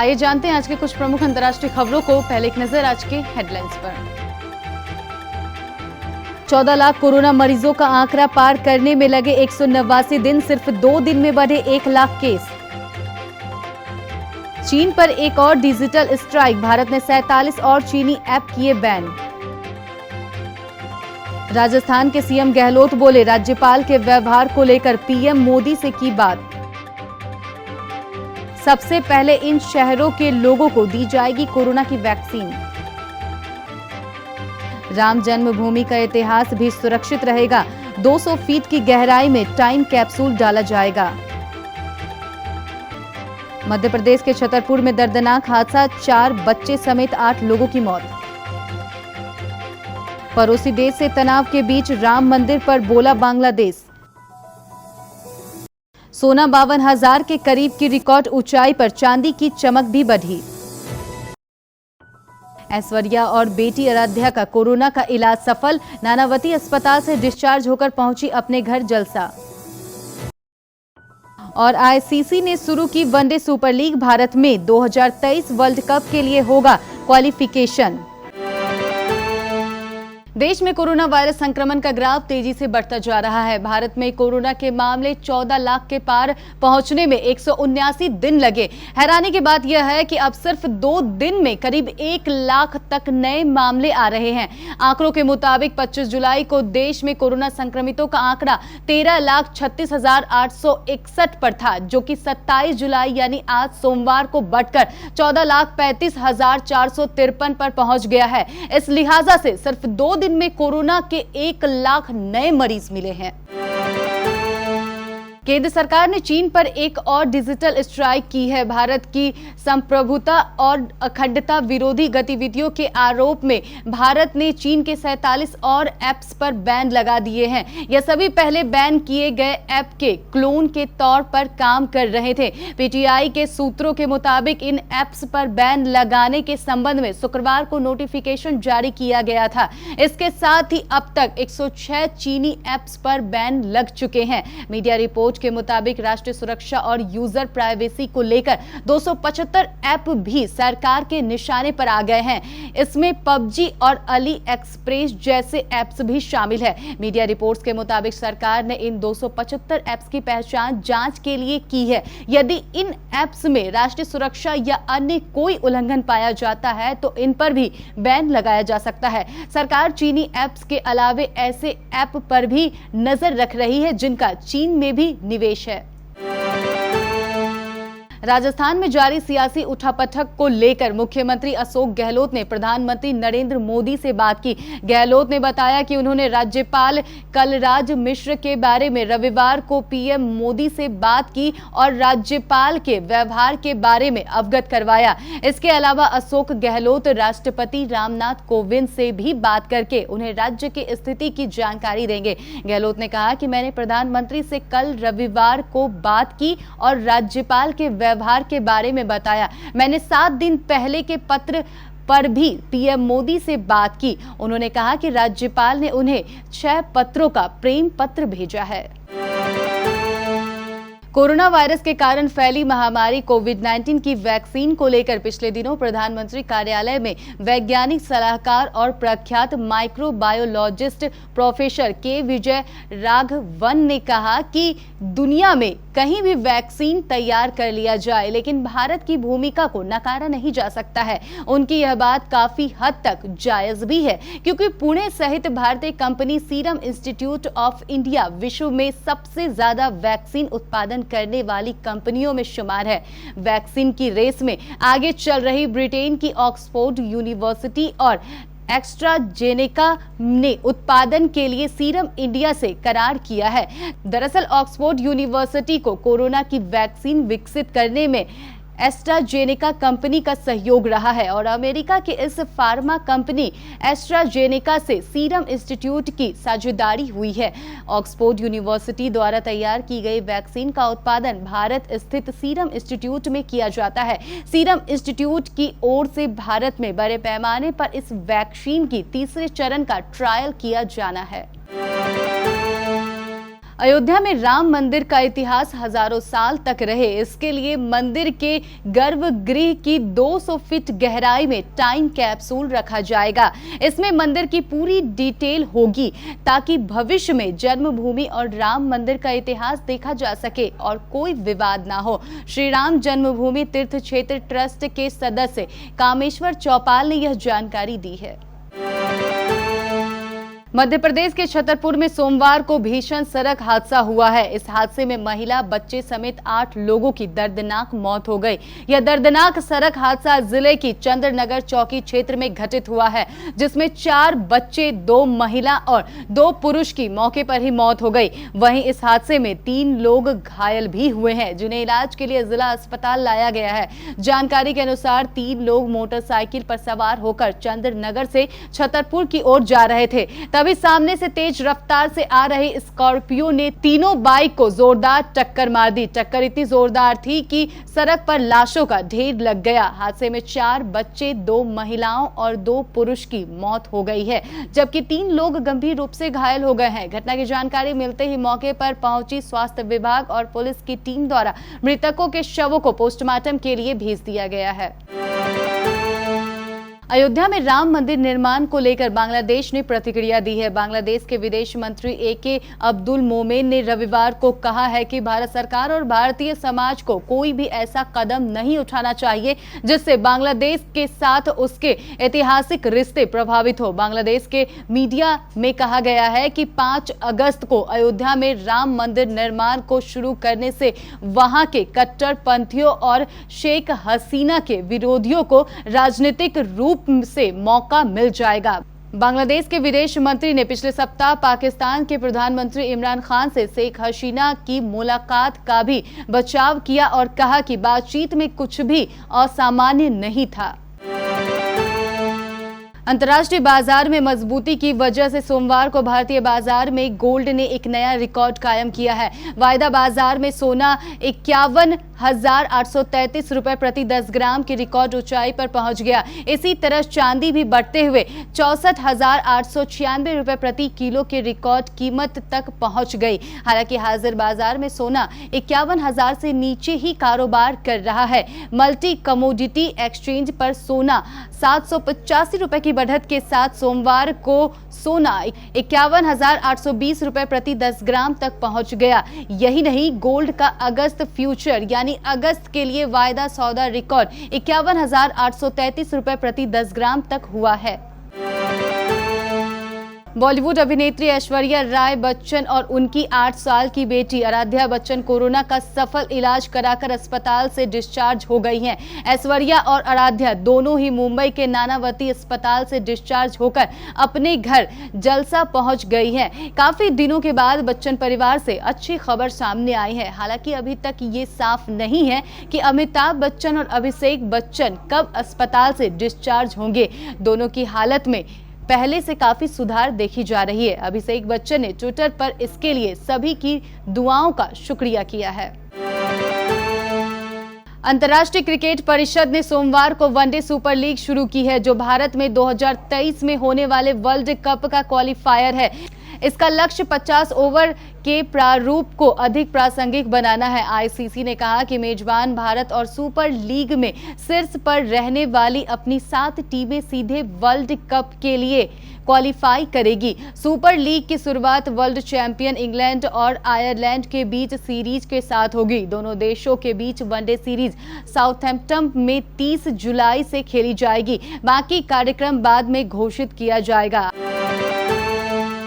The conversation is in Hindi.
आइए जानते हैं आज के कुछ प्रमुख अंतर्राष्ट्रीय खबरों को। पहले एक नजर आज के हेडलाइंस पर। 14 लाख कोरोना मरीजों का आंकड़ा पार करने में लगे 189 दिन, सिर्फ 2 दिन में बढ़े 1 लाख केस। चीन पर एक और डिजिटल स्ट्राइक, भारत ने 47 और चीनी ऐप किए बैन। राजस्थान के सीएम गहलोत बोले, राज्यपाल के व्यवहार को लेकर पीएम मोदी से की बात। सबसे पहले इन शहरों के लोगों को दी जाएगी कोरोना की वैक्सीन। राम जन्मभूमि का इतिहास भी सुरक्षित रहेगा, 200 फीट की गहराई में टाइम कैप्सूल डाला जाएगा। मध्य प्रदेश के छतरपुर में दर्दनाक हादसा, 4 बच्चे समेत 8 लोगों की मौत। पड़ोसी देश से तनाव के बीच राम मंदिर पर बोला बांग्लादेश। सोना 52,000 के करीब की रिकॉर्ड ऊंचाई पर, चांदी की चमक भी बढ़ी। ऐश्वर्या और बेटी आराध्या का कोरोना का इलाज सफल, नानावती अस्पताल से डिस्चार्ज होकर पहुंची अपने घर जलसा। और आईसीसी ने शुरू की वनडे सुपर लीग, भारत में 2023 वर्ल्ड कप के लिए होगा क्वालिफिकेशन। देश में कोरोना वायरस संक्रमण का ग्राफ तेजी से बढ़ता जा रहा है। भारत में कोरोना के मामले 14 लाख के पार पहुंचने में 179 दिन लगे। हैरानी की बात यह है कि अब सिर्फ 2 दिन में करीब 1 लाख तक नए मामले आ रहे हैं। आंकड़ों के मुताबिक 25 जुलाई को देश में कोरोना संक्रमितों का आंकड़ा 13,36,861 पर था, जो कि 27 जुलाई यानी आज सोमवार को बढ़कर 14,35,453 पर पहुंच गया है। इस लिहाजा से सिर्फ 2 दिन में कोरोना के 1 लाख नए मरीज मिले हैं। केंद्र सरकार ने चीन पर एक और डिजिटल स्ट्राइक की है। भारत की संप्रभुता और अखंडता विरोधी गतिविधियों के आरोप में भारत ने चीन के 47 और ऐप्स पर बैन लगा दिए हैं। यह सभी पहले बैन किए गए ऐप के क्लोन के तौर पर काम कर रहे थे। पीटीआई के सूत्रों के मुताबिक इन ऐप्स पर बैन लगाने के संबंध में शुक्रवार को नोटिफिकेशन जारी किया गया था। इसके साथ ही अब तक 106 चीनी ऐप्स पर बैन लग चुके हैं। मीडिया रिपोर्ट के मुताबिक राष्ट्रीय सुरक्षा और यूजर प्राइवेसी को लेकर 275 ऐप भी सरकार के निशाने पर आ गए हैं। इसमें पबजी और अली एक्सप्रेस जैसे ऐप्स भी शामिल है। मीडिया रिपोर्ट्स के मुताबिक सरकार ने इन 275 ऐप्स की पहचान जांच के लिए की है। यदि इन ऐप्स में राष्ट्रीय सुरक्षा या अन्य कोई उल्लंघन पाया जाता है तो इन पर भी बैन लगाया जा सकता है। सरकार चीनी ऐप्स के अलावे ऐसे ऐप पर भी नजर रख रही है जिनका चीन में भी निवेश है। राजस्थान में जारी सियासी उठापटक को लेकर मुख्यमंत्री अशोक गहलोत ने प्रधानमंत्री नरेंद्र मोदी से बात की। गहलोत ने बताया कि उन्होंने राज्यपाल कलराज मिश्र के बारे में रविवार को पीएम मोदी से बात की और राज्यपाल के व्यवहार के बारे में अवगत करवाया। इसके अलावा अशोक गहलोत राष्ट्रपति रामनाथ कोविंद से भी बात करके उन्हें राज्य की स्थिति की जानकारी देंगे। गहलोत ने कहा कि मैंने प्रधानमंत्री से कल रविवार को बात की और राज्यपाल के व्यवहार के बारे में बताया। मैंने 7 दिन पहले के पत्र पर भी पीएम मोदी से बात की। उन्होंने कहा कि राज्यपाल ने उन्हें 6 पत्रों का प्रेम पत्र भेजा है। कोरोना वायरस के कारण फैली महामारी कोविड-19 की वैक्सीन को लेकर पिछले दिनों प्रधानमंत्री कार्यालय में वैज्ञानिक सलाहकार और प्रख्यात माइक्रोबायोलॉजिस्ट प्रोफेसर के विजय राघवन ने कहा कि दुनिया में कहीं भी वैक्सीन तैयार कर लिया जाए, लेकिन भारत की भूमिका को नकारा नहीं जा सकता है। उनकी यह बात काफी हद तक जायज भी है, क्योंकि पुणे सहित भारतीय company serum institute of India विश्व में सबसे ज्यादा वैक्सीन उत्पादन करने वाली कंपनियों में शुमार है। वैक्सीन की रेस में आगे चल रही ब्रिटेन की ऑक्सफोर्ड यूनिवर्सिटी और एस्ट्राजेनेका ने उत्पादन के लिए सीरम इंडिया से करार किया है। दरअसल ऑक्सफोर्ड यूनिवर्सिटी को कोरोना की वैक्सीन विकसित करने में एस्ट्राजेनेका कंपनी का सहयोग रहा है और अमेरिका की इस फार्मा कंपनी एस्ट्राजेनेका से सीरम इंस्टीट्यूट की साझेदारी हुई है। ऑक्सफोर्ड यूनिवर्सिटी द्वारा तैयार की गई वैक्सीन का उत्पादन भारत स्थित सीरम इंस्टीट्यूट में किया जाता है। सीरम इंस्टीट्यूट की ओर से भारत में बड़े पैमाने पर इस वैक्सीन की तीसरे चरण का ट्रायल किया जाना है। अयोध्या में राम मंदिर का इतिहास हजारों साल तक रहे, इसके लिए मंदिर के गर्भगृह की 200 फीट गहराई में टाइम कैप्सूल रखा जाएगा। इसमें मंदिर की पूरी डिटेल होगी ताकि भविष्य में जन्मभूमि और राम मंदिर का इतिहास देखा जा सके और कोई विवाद ना हो। श्री राम जन्मभूमि तीर्थ क्षेत्र ट्रस्ट के सदस्य कामेश्वर चौपाल ने यह जानकारी दी है। मध्य प्रदेश के छतरपुर में सोमवार को भीषण सड़क हादसा हुआ है। इस हादसे में महिला, बच्चे समेत 8 लोगों की दर्दनाक मौत हो गई। यह दर्दनाक सड़क हादसा जिले की चंद्रनगर चौकी क्षेत्र में घटित हुआ है, जिसमें 4 बच्चे, 2 महिला और 2 पुरुष की मौके पर ही मौत हो गई। वहीं इस हादसे में 3 लोग घायल भी हुए हैं, जिन्हें इलाज के लिए जिला अस्पताल लाया गया है। जानकारी के अनुसार 3 लोग मोटरसाइकिल पर सवार होकर चंद्रनगर से छतरपुर की ओर जा रहे थे। तभी सामने से तेज रफ्तार से आ रही स्कॉर्पियो ने तीनों बाइक को जोरदार टक्कर मार दी। टक्कर इतनी जोरदार थी कि सड़क पर लाशों का ढेर लग गया। हादसे में 4 बच्चे, 2 महिलाओं और 2 पुरुष की मौत हो गई है, जबकि 3 लोग गंभीर रूप से घायल हो गए हैं। घटना की जानकारी मिलते ही मौके पर पहुंची स्वास्थ्य विभाग और पुलिस की टीम द्वारा मृतकों के शवों को पोस्टमार्टम के लिए भेज दिया गया है। अयोध्या में राम मंदिर निर्माण को लेकर बांग्लादेश ने प्रतिक्रिया दी है। बांग्लादेश के विदेश मंत्री ए.के. अब्दुल मोमेन ने रविवार को कहा है कि भारत सरकार और भारतीय समाज को कोई भी ऐसा कदम नहीं उठाना चाहिए जिससे बांग्लादेश के साथ उसके ऐतिहासिक रिश्ते प्रभावित हो। बांग्लादेश के मीडिया में कहा गया है कि 5 अगस्त को अयोध्या में राम मंदिर निर्माण को शुरू करने से वहां के कट्टरपंथियों और शेख हसीना के विरोधियों को राजनीतिक रूप से मौका मिल जाएगा। बांग्लादेश के विदेश मंत्री ने पिछले सप्ताह पाकिस्तान के प्रधानमंत्री इमरान खान से शेख हसीना की मुलाकात का भी बचाव किया और कहा कि बातचीत में कुछ भी असामान्य नहीं था। अंतर्राष्ट्रीय बाजार में मजबूती की वजह से सोमवार को भारतीय बाजार में गोल्ड ने एक नया रिकॉर्ड कायम किया है। वायदा बाजार में सोना 51,833 रुपए प्रति 10 ग्राम की रिकॉर्ड ऊंचाई पर पहुंच गया। इसी तरह चांदी भी बढ़ते हुए 64,896 रुपए प्रति किलो के रिकॉर्ड कीमत तक पहुंच गई। हालांकि हाजिर बाजार में सोना 51,000 से नीचे ही कारोबार कर रहा है। मल्टी कमोडिटी एक्सचेंज पर सोना 785 रुपए की बढ़त के साथ सोमवार को सोना 51,820 रुपए प्रति 10 ग्राम तक पहुंच गया। यही नहीं, गोल्ड का अगस्त फ्यूचर यानी अगस्त के लिए वायदा सौदा रिकॉर्ड 51,833 रुपए प्रति 10 ग्राम तक हुआ है। बॉलीवुड अभिनेत्री ऐश्वर्या राय बच्चन और उनकी 8 साल की बेटी आराध्या बच्चन कोरोना का सफल इलाज कराकर अस्पताल से डिस्चार्ज हो गई हैं। ऐश्वर्या और आराध्या दोनों ही मुंबई के नानावती अस्पताल से डिस्चार्ज होकर अपने घर जलसा पहुंच गई हैं। काफी दिनों के बाद बच्चन परिवार से अच्छी खबर सामने आई है। हालांकि अभी तक ये साफ नहीं है कि अमिताभ बच्चन और अभिषेक बच्चन कब अस्पताल से डिस्चार्ज होंगे। दोनों की हालत में पहले से काफी सुधार देखी जा रही है। अभिषेक बच्चन ने ट्विटर पर इसके लिए सभी की दुआओं का शुक्रिया किया है। अंतर्राष्ट्रीय क्रिकेट परिषद ने सोमवार को वनडे सुपर लीग शुरू की है, जो भारत में 2023 में होने वाले वर्ल्ड कप का क्वालिफायर है। इसका लक्ष्य 50 ओवर के प्रारूप को अधिक प्रासंगिक बनाना है। आईसीसी ने कहा कि मेजबान भारत और सुपर लीग में शीर्ष पर रहने वाली अपनी 7 टीमें सीधे वर्ल्ड कप के लिए क्वालिफाई करेगी। सुपर लीग की शुरुआत वर्ल्ड चैंपियन इंग्लैंड और आयरलैंड के बीच सीरीज के साथ होगी। दोनों देशों के बीच वनडे सीरीज साउथहैम्पटन में 30 जुलाई से खेली जाएगी। बाकी कार्यक्रम बाद में घोषित किया जाएगा।